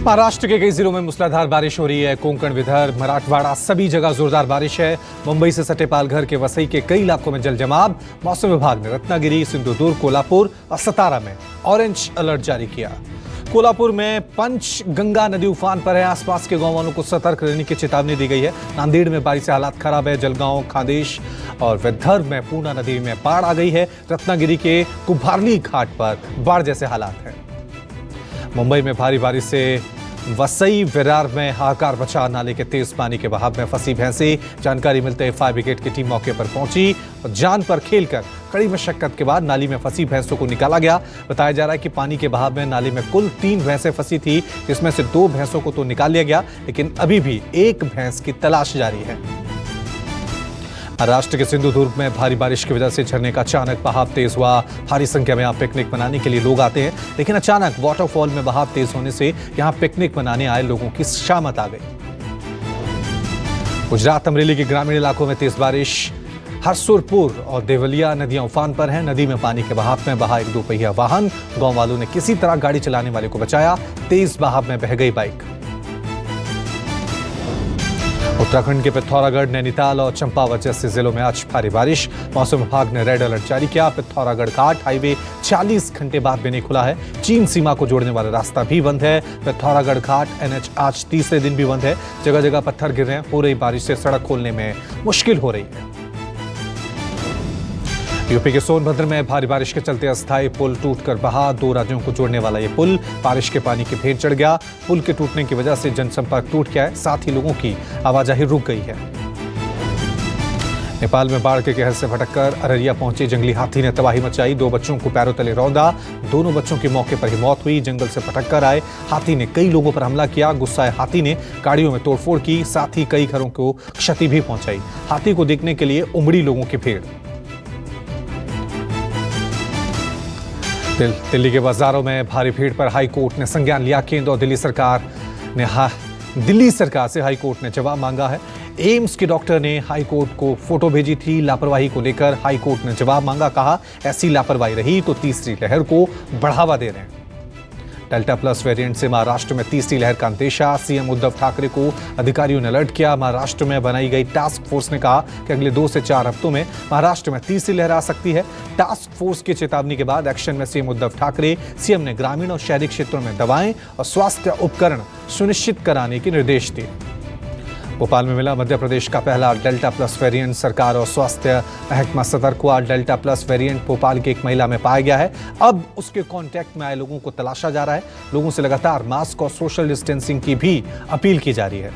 महाराष्ट्र के कई जिलों में मूसलाधार बारिश हो रही है। कोंकण, विदर्भ, मराठवाड़ा सभी जगह जोरदार बारिश है। मुंबई से सटे पालघर के वसई के कई इलाकों में जल जमाव। मौसम विभाग ने रत्नागिरी, सिंधुदुर्ग, कोल्हापुर और सतारा में ऑरेंज अलर्ट जारी किया। कोल्हापुर में पंचगंगा नदी उफान पर है। आसपास के गांव वालों को सतर्क रहने की चेतावनी दी गई है। नांदेड़ में बारिश से हालात खराब है। जलगांव, खांदेश और विदर्भ में पूर्णा नदी में बाढ़ आ गई है। रत्नागिरी के कुभारली घाट पर बाढ़ जैसे हालात हैं। मुंबई में भारी बारिश से वसई विरार में हाहाकार मचा। नाले के तेज पानी के बहाव में फंसी भैंसें। जानकारी मिलते ही फायर ब्रिगेड की टीम मौके पर पहुंची और जान पर खेलकर कड़ी मशक्कत के बाद नाली में फंसी भैंसों को निकाला गया। बताया जा रहा है कि पानी के बहाव में नाली में कुल 3 भैंसें फंसी थी, जिसमें से 2 भैंसों को तो निकाल लिया गया, लेकिन अभी भी 1 भैंस की तलाश जारी है। महाराष्ट्र के सिंधुदुर्ग में भारी बारिश की वजह से झरने का अचानक बहाव तेज हुआ। भारी संख्या में यहां पिकनिक मनाने के लिए लोग आते हैं, लेकिन अचानक वाटरफॉल में बहाव तेज होने से यहां पिकनिक मनाने आए लोगों की शामत आ गई। गुजरात अमरेली के ग्रामीण इलाकों में तेज बारिश। हरसुरपुर और देवलिया नदियां उफान पर हैं। नदी में पानी के बहाव में बहा एक 2 पहिया वाहन। गांव वालों ने किसी तरह गाड़ी चलाने वाले को बचाया। तेज बहाव में बह गई बाइक। उत्तराखंड के पिथौरागढ़, नैनीताल और चंपावत जैसे जिलों में आज भारी बारिश। मौसम विभाग ने रेड अलर्ट जारी किया। पिथौरागढ़ घाट हाईवे 40 घंटे बाद भी नहीं खुला है। चीन सीमा को जोड़ने वाला रास्ता भी बंद है। पिथौरागढ़ घाट NH आज तीसरे दिन भी बंद है। जगह जगह पत्थर गिर रहे हैं। हो रही बारिश से सड़क खोलने में मुश्किल हो रही है। यूपी के सोनभद्र में भारी बारिश के चलते अस्थायी पुल टूटकर बहा। 2 राज्यों को जोड़ने वाला ये पुल बारिश के पानी की भेंट चढ़ गया। पुल के टूटने की वजह से जनसंपर्क टूट गया है, साथ ही लोगों की आवाजाही रुक गई है। नेपाल में बाढ़ के कहर से भटककर अररिया पहुंचे जंगली हाथी ने तबाही मचाई। 2 बच्चों को पैरों तले रौंदा। दोनों बच्चों की मौके पर ही मौत हुई। जंगल से भटककर आए हाथी ने कई लोगों पर हमला किया। गुस्साए हाथी ने गाड़ियों में तोड़फोड़ की, साथ ही कई घरों को क्षति भी पहुंचाई। हाथी को देखने के लिए उमड़ी लोगों की भीड़। दिल्ली के बाजारों में भारी भीड़ पर हाई कोर्ट ने संज्ञान लिया। केंद्र और दिल्ली सरकार से हाई कोर्ट ने जवाब मांगा है। एम्स के डॉक्टर ने हाई कोर्ट को फोटो भेजी थी। लापरवाही को लेकर हाई कोर्ट ने जवाब मांगा। कहा, ऐसी लापरवाही रही तो तीसरी लहर को बढ़ावा दे रहे हैं। डेल्टा प्लस वेरिएंट से महाराष्ट्र में तीसरी लहर का अंदेशा। सीएम उद्धव ठाकरे को अधिकारियों ने अलर्ट किया। महाराष्ट्र में बनाई गई टास्क फोर्स ने कहा कि अगले 2 से 4 हफ्तों में महाराष्ट्र में तीसरी लहर आ सकती है। टास्क फोर्स की चेतावनी के बाद एक्शन में सीएम उद्धव ठाकरे। सीएम ने ग्रामीण और शहरी क्षेत्रों में दवाएं और स्वास्थ्य उपकरण सुनिश्चित कराने के निर्देश दिए। भोपाल में मिला मध्य प्रदेश का पहला डेल्टा प्लस वेरिएंट। सरकार और स्वास्थ्य महकमा सतर्क हुआ। डेल्टा प्लस वेरिएंट भोपाल की एक महिला में पाया गया है। अब उसके कांटेक्ट में आए लोगों को तलाशा जा रहा है। लोगों से लगातार मास्क और सोशल डिस्टेंसिंग की भी अपील की जा रही है।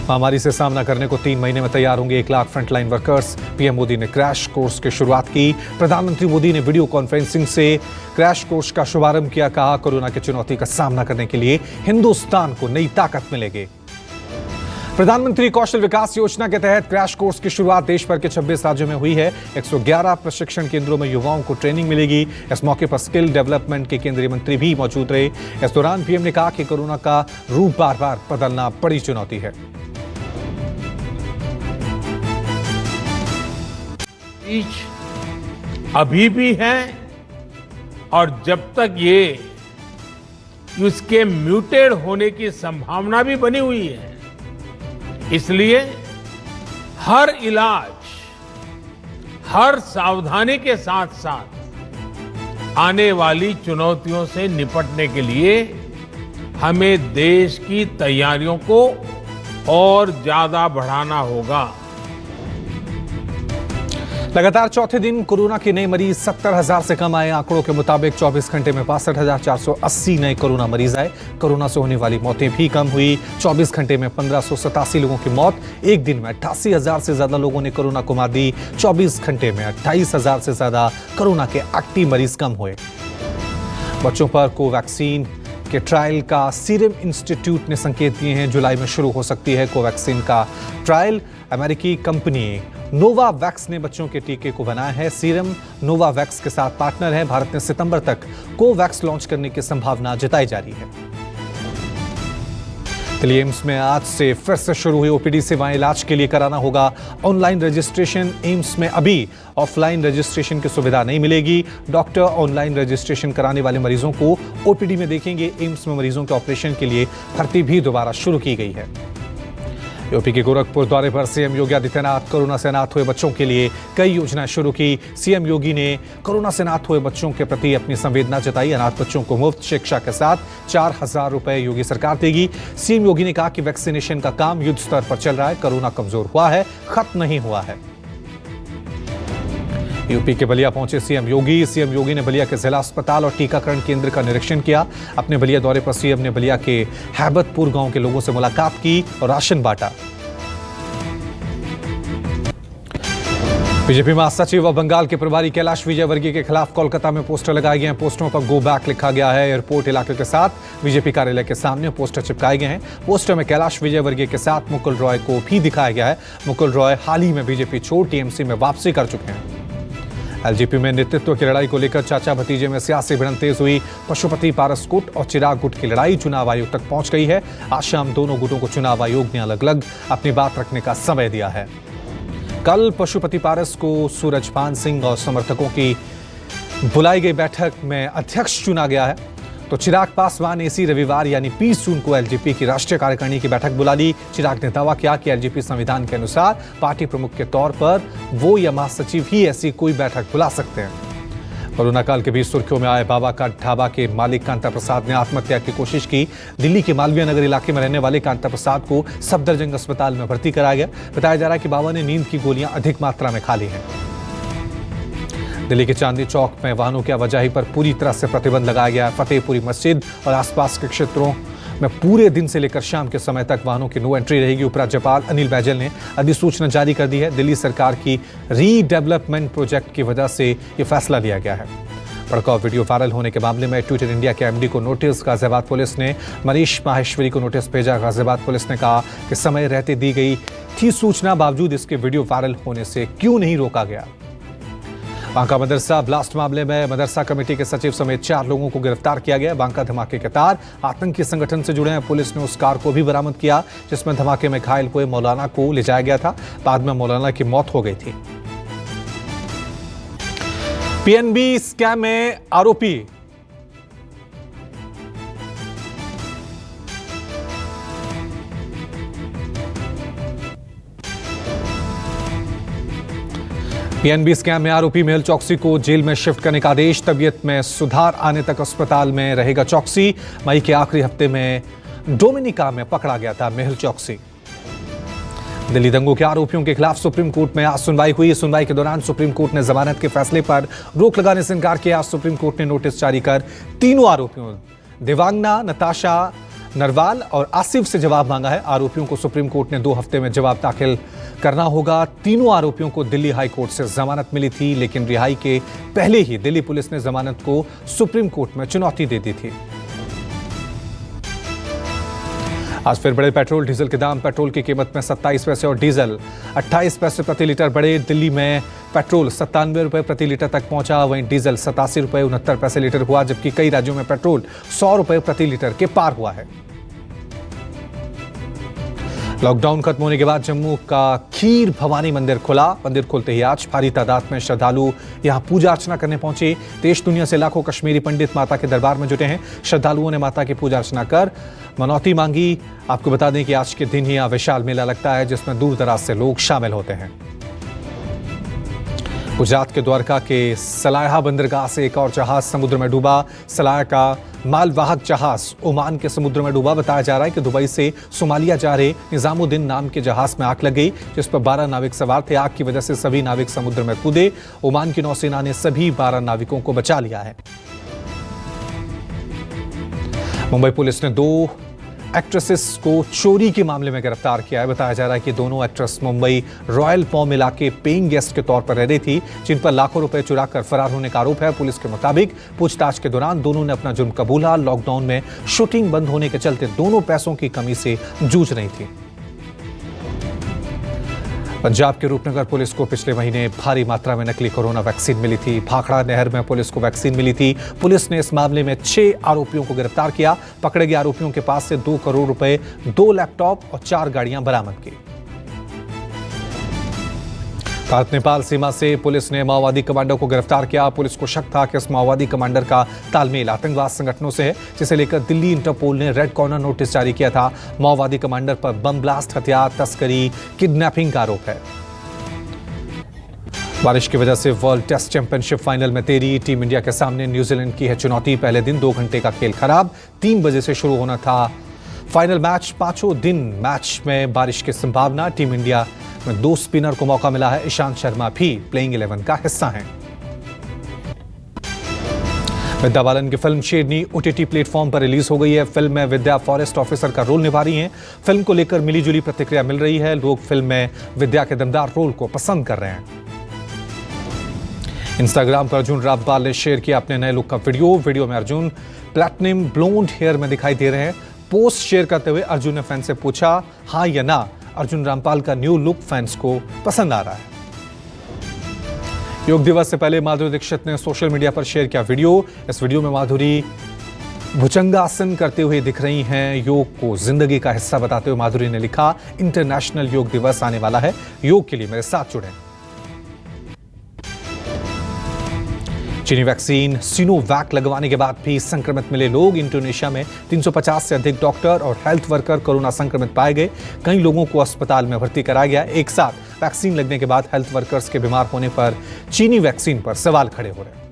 महामारी से सामना करने को 3 महीने में तैयार होंगे 1 lakh frontline workers. PM Modi ने क्रैश कोर्स की शुरुआत की। प्रधानमंत्री मोदी ने वीडियो कॉन्फ्रेंसिंग से क्रैश कोर्स का शुभारंभ किया। कहा, कोरोना की चुनौती का सामना करने के लिए हिंदुस्तान को नई ताकत मिलेगी। प्रधानमंत्री कौशल विकास योजना के तहत क्रैश कोर्स की शुरुआत देश भर के 26 राज्यों में हुई है। 111 प्रशिक्षण केंद्रों में युवाओं को ट्रेनिंग मिलेगी। इस मौके पर स्किल डेवलपमेंट के केंद्रीय मंत्री भी मौजूद रहे। इस दौरान पीएम ने कहा कि कोरोना का रूप बार बार बदलना बड़ी चुनौती है। अभी भी है और जब तक ये इसके म्यूटेड होने की संभावना भी बनी हुई है, इसलिए हर इलाज, हर सावधानी के साथ साथ आने वाली चुनौतियों से निपटने के लिए हमें देश की तैयारियों को और ज्यादा बढ़ाना होगा। लगातार चौथे दिन कोरोना के नए मरीज 70,000 से कम आए। आंकड़ों के मुताबिक 24 घंटे में 62,480 नए कोरोना मरीज आए। कोरोना से होने वाली मौतें भी कम हुई। 24 घंटे में 1587 लोगों की मौत। एक दिन में 88,000 से ज्यादा लोगों ने कोरोना को मात दी। 24 घंटे में 28,000 से ज्यादा कोरोना के एक्टिव मरीज कम हुए। बच्चों पर कोवैक्सीन के ट्रायल का सीरम इंस्टीट्यूट ने संकेत दिए हैं। जुलाई में शुरू हो सकती है कोवैक्सीन का ट्रायल। अमेरिकी कंपनी नोवावैक्स ने बच्चों के टीके को बनाया है। सीरम नोवावैक्स के साथ पार्टनर है। भारत ने सितंबर तक कोवैक्स लॉन्च करने की संभावना जताई जा रही है। दिल्ली एम्स में आज से फिर से शुरू हुई ओपीडी सेवाएं। इलाज के लिए कराना होगा ऑनलाइन रजिस्ट्रेशन। एम्स में अभी ऑफलाइन रजिस्ट्रेशन की सुविधा नहीं मिलेगी। डॉक्टर ऑनलाइन रजिस्ट्रेशन कराने वाले मरीजों को ओपीडी में देखेंगे। एम्स में मरीजों के ऑपरेशन के लिए भर्ती भी दोबारा शुरू की गई है। यूपी के गोरखपुर दौरे पर सीएम योगी आदित्यनाथ कोरोना से अनाथ हुए बच्चों के लिए कई योजनाएं शुरू की। सीएम योगी ने कोरोना से अनाथ हुए बच्चों के प्रति अपनी संवेदना जताई। अनाथ बच्चों को मुफ्त शिक्षा के साथ 4,000 रुपए योगी सरकार देगी। सीएम योगी ने कहा कि वैक्सीनेशन का काम युद्ध स्तर पर चल रहा है। कोरोना कमजोर हुआ है, खत्म नहीं हुआ है। यूपी के बलिया पहुंचे सीएम योगी ने बलिया के जिला अस्पताल और टीकाकरण केंद्र का निरीक्षण किया। अपने बलिया दौरे पर सीएम ने बलिया के हैबतपुर गांव के लोगों से मुलाकात की और राशन बांटा। बीजेपी महासचिव व बंगाल के प्रभारी कैलाश विजयवर्गीय के खिलाफ कोलकाता में पोस्टर लगाए गए हैं। पोस्टरों पर गो बैक लिखा गया है। एयरपोर्ट इलाके के साथ बीजेपी कार्यालय के सामने पोस्टर चिपकाए गए हैं। पोस्टर में कैलाश विजयवर्गीय के साथ मुकुल रॉय को भी दिखाया गया है। मुकुल रॉय हाल ही में बीजेपी छोड़ टीएमसी में वापसी कर चुके हैं। एलजेपी में नेतृत्व की लड़ाई को लेकर चाचा भतीजे में सियासी भिड़ंत तेज हुई। पशुपति पारस गुट और चिराग गुट की लड़ाई चुनाव आयोग तक पहुंच गई है। आज शाम दोनों गुटों को चुनाव आयोग ने अलग अलग अपनी बात रखने का समय दिया है। कल पशुपति पारस को सूरजभान सिंह और समर्थकों की बुलाई गई बैठक में अध्यक्ष चुना गया है। तो चिराग पासवान इसी रविवार यानी 20 जून को एलजेपी की राष्ट्रीय कार्यकारिणी की बैठक बुला ली। चिराग ने दावा किया कि एलजेपी संविधान के अनुसार पार्टी प्रमुख के तौर पर वो या महासचिव ही ऐसी कोई बैठक बुला सकते हैं। कोरोना काल के बीच सुर्खियों में आए बाबा का ढाबा के मालिक कांता प्रसाद ने आत्महत्या की कोशिश की। दिल्ली के मालवीय नगर इलाके में रहने वाले कांता प्रसाद को सफदरजंग अस्पताल में भर्ती कराया गया। बताया जा रहा है कि बाबा ने नींद की गोलियां अधिक मात्रा में खा ली हैं। दिल्ली के चांदनी चौक में वाहनों की आवाजाही पर पूरी तरह से प्रतिबंध लगाया गया है। फतेहपुरी मस्जिद और आसपास के क्षेत्रों में पूरे दिन से लेकर शाम के समय तक वाहनों की नो एंट्री रहेगी। उपराज्यपाल अनिल बैजल ने अधिसूचना जारी कर दी है। दिल्ली सरकार की रीडेवलपमेंट प्रोजेक्ट की वजह से यह फैसला लिया गया है। भड़काऊ वीडियो वायरल होने के मामले में ट्विटर इंडिया के एमडी को नोटिस। गाजियाबाद पुलिस ने मनीष माहेश्वरी को नोटिस भेजा। गाजियाबाद पुलिस ने कहा कि समय रहते दी गई थी सूचना, बावजूद इसके वीडियो वायरल होने से क्यों नहीं रोका गया। बांका मदरसा ब्लास्ट मामले में मदरसा कमेटी के सचिव समेत 4 लोगों को गिरफ्तार किया गया। बांका धमाके के तार आतंकी संगठन से जुड़े हैं। पुलिस ने उस कार को भी बरामद किया जिसमें धमाके में घायल हुए मौलाना को ले जाया गया था। बाद में मौलाना की मौत हो गई थी। पीएनबी स्कैम में आरोपी पीएनबी स्कैम में आरोपी मेहुल चौकसी को जेल में शिफ्ट करने का आदेश। तबीयत में सुधार आने तक अस्पताल में रहेगा चौकसी। मई के आखिरी हफ्ते में डोमिनिका में पकड़ा गया था मेहुल चौकसी। दिल्ली दंगों के आरोपियों के खिलाफ सुप्रीम कोर्ट में आज सुनवाई हुई। सुनवाई के दौरान सुप्रीम कोर्ट ने जमानत के फैसले पर रोक लगाने से इनकार किया। सुप्रीम कोर्ट ने नोटिस जारी कर तीनों आरोपियों देवांगना, नताशा नरवाल और आसिफ से जवाब मांगा है। आरोपियों को सुप्रीम कोर्ट ने 2 हफ्ते में जवाब दाखिल करना होगा। तीनों आरोपियों को दिल्ली हाई कोर्ट से जमानत मिली थी, लेकिन रिहाई के पहले ही दिल्ली पुलिस ने जमानत को सुप्रीम कोर्ट में चुनौती दे दी थी। आज फिर बढ़े पेट्रोल डीजल के दाम। पेट्रोल की कीमत में 27 पैसे और डीजल 28 पैसे प्रति लीटर बढ़े। दिल्ली में पेट्रोल 97 रुपए प्रति लीटर तक पहुंचा। वहीं डीजल 87 रुपए 69 पैसे लीटर हुआ, जबकि कई राज्यों में पेट्रोल 100 रुपए प्रति लीटर के पार हुआ है। लॉकडाउन खत्म होने के बाद जम्मू का खीर भवानी मंदिर खुला। मंदिर खुलते ही आज भारी तादाद में श्रद्धालु यहां पूजा अर्चना करने पहुंचे। देश दुनिया से लाखों कश्मीरी पंडित माता के दरबार में जुटे हैं। श्रद्धालुओं ने माता की पूजा अर्चना कर मनौती मांगी। आपको बता दें कि आज के दिन ही यहां विशाल मेला लगता है, जिसमें दूर दराज से लोग शामिल होते हैं। गुजरात के द्वारका के सलाया बंदरगाह से एक और जहाज समुद्र में डूबा। सलाया का मालवाहक जहाज ओमान के समुद्र में डूबा। बताया जा रहा है कि दुबई से सोमालिया जा रहे निजामुद्दीन नाम के जहाज में आग लग गई, जिस पर 12 नाविक सवार थे। आग की वजह से सभी नाविक समुद्र में कूदे। ओमान की नौसेना ने सभी 12 नाविकों को बचा लिया है। मुंबई पुलिस ने 2 एक्ट्रेसेस को चोरी के मामले में गिरफ्तार किया है। बताया जा रहा है कि दोनों एक्ट्रेस मुंबई रॉयल पॉम इलाके पेइंग गेस्ट के तौर पर रह रही थी, जिन पर लाखों रुपए चुराकर फरार होने का आरोप है। पुलिस के मुताबिक पूछताछ के दौरान दोनों ने अपना जुर्म कबूला। लॉकडाउन में शूटिंग बंद होने के चलते दोनों पैसों की कमी से जूझ रही थी। पंजाब के रूपनगर पुलिस को पिछले महीने भारी मात्रा में नकली कोरोना वैक्सीन मिली थी। भाखड़ा नहर में पुलिस को वैक्सीन मिली थी। पुलिस ने इस मामले में 6 आरोपियों को गिरफ्तार किया। पकड़े गए आरोपियों के पास से 2 करोड़ रुपए, 2 लैपटॉप और 4 गाड़ियां बरामद की। भारत नेपाल सीमा से पुलिस ने माओवादी कमांडर को गिरफ्तार किया। पुलिस को शक था कि इस माओवादी कमांडर का तालमेल आतंकवाद संगठनों से है, जिसे लेकर दिल्ली इंटरपोल ने रेड कॉर्नर नोटिस जारी किया था। माओवादी कमांडर पर बम ब्लास्ट, हथियार तस्करी, किडनैपिंग का आरोप है। बारिश की वजह से वर्ल्ड टेस्ट चैंपियनशिप फाइनल में तेरी टीम इंडिया के सामने न्यूजीलैंड की है चुनौती। पहले दिन 2 घंटे का खेल खराब, 3 बजे से शुरू होना था फाइनल मैच। 5 दिन मैच में बारिश की संभावना। टीम इंडिया में 2 स्पिनर को मौका मिला है। ईशांत शर्मा भी प्लेइंग 11 का हिस्सा हैं। विद्या बालन की फिल्म शेरनी OTT प्लेटफॉर्म पर रिलीज हो गई है। फिल्म में विद्या फॉरेस्ट ऑफिसर का रोल निभा रही हैं। फिल्म को लेकर मिलीजुली प्रतिक्रिया मिल रही है। लोग फिल्म में विद्या के दमदार रोल को पसंद कर रहे हैं। इंस्टाग्राम पर अर्जुन रामपाल ने शेयर किया अपने नए लुक का वीडियो में अर्जुन प्लैटिनम ब्लोंड हेयर में दिखाई दे रहे हैं। पोस्ट शेयर करते हुए अर्जुन ने फैन से पूछा, हाँ या ना, अर्जुन रामपाल का न्यू लुक फैंस को पसंद आ रहा है। योग दिवस से पहले माधुरी दीक्षित ने सोशल मीडिया पर शेयर किया वीडियो। इस वीडियो में माधुरी भुजंगासन करते हुए दिख रही हैं। योग को जिंदगी का हिस्सा बताते हुए माधुरी ने लिखा, इंटरनेशनल योग दिवस आने वाला है, योग के लिए मेरे साथ जुड़ें। चीनी वैक्सीन सिनोवैक लगवाने के बाद भी संक्रमित मिले लोग। इंडोनेशिया में 350 से अधिक डॉक्टर और हेल्थ वर्कर कोरोना संक्रमित पाए गए। कई लोगों को अस्पताल में भर्ती कराया गया। एक साथ वैक्सीन लगने के बाद हेल्थ वर्कर्स के बीमार होने पर चीनी वैक्सीन पर सवाल खड़े हो रहे हैं।